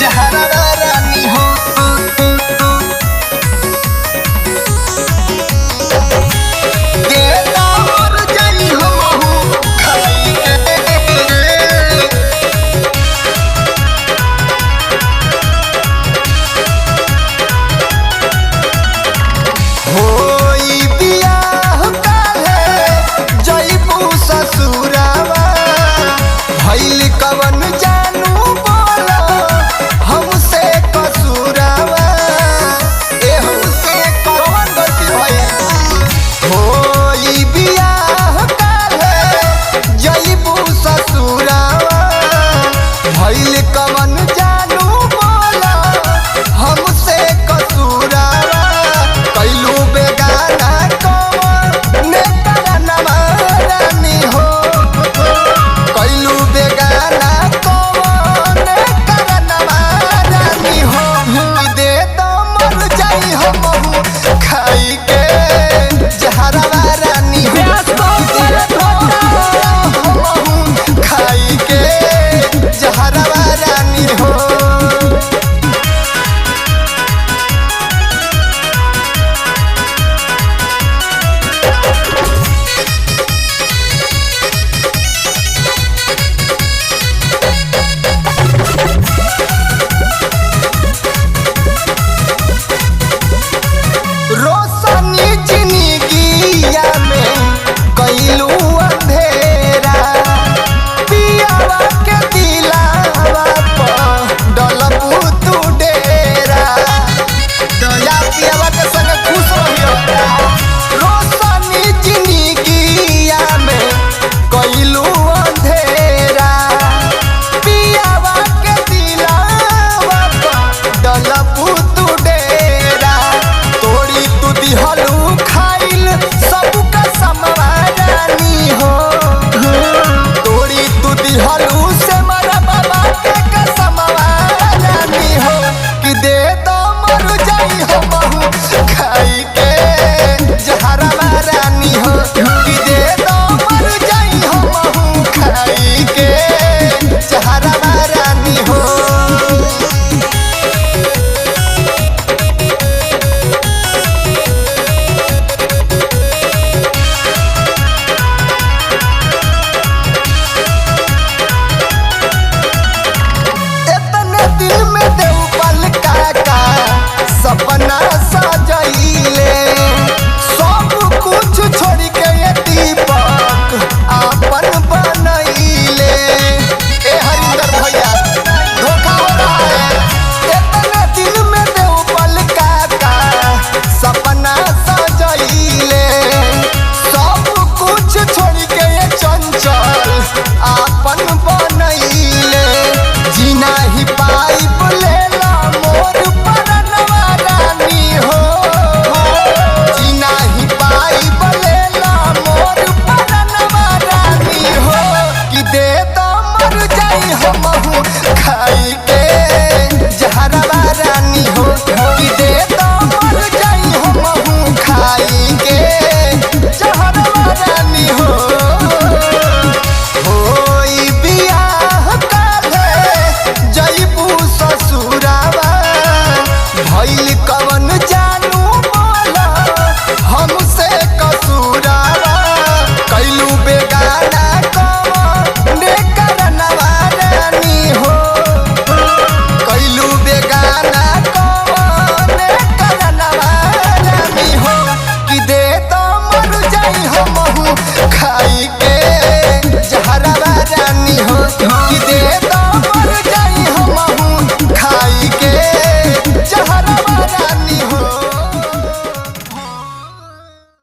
जहरवा रानी हो देता मर जाई हमहू खाई के होई बियाह काल्हे जइबू ससुरावा भइल कवन जानू बोलो हमसे कसूरावा ए हमसे कवन गलती भइल होई बियाह काल्हे जइबू ससुरावा भइल कवन जानू बोलो हमसे कसूरावा कैलू बेगाना कवन करनवा रानी हो कैलू बेगाना कवन करनवा रानी हो दे तो मर जाई हमहू खाई के जहरवा रानी हो हमहू खाई के जहरवा रानी हो रोशनी जिंदगिया में कैलू अंधेरा पियावा के दिलावा पर डलबू तू डेरा दया पियावा के संग खुश रहियो रोशनी जिंदगिया में कैलू अंधेरा पियावा के दिलावा पर डलबू तू डेरा तोड़ी तू दिहलू खाइल सबका समवारानी हो तोड़ी तू दिहलू से मरा बाबा के कसमवारानी हो कि दे तो मर जाई हमहू खाई के जहरवा रानी हो कि दे तो मर जाई हमहू खाई के जहरवा रानी हो इतने दिल में देवपल काका सपना सजइले सब कुछ छोड़ के ये दीपक आपन बनइले ए हरिंदर भैया धोखा हो रहा है इतने दिल में देवपल काका सपना सजइले सब कुछ छोड़ के ये चंचल आपन बनइले जीना ही पाइप लेला मोर परनवा रानी हो जीना ही पाइप लेला मोर परनवा रानी हो कि दे तो मर जाई हमहू खाई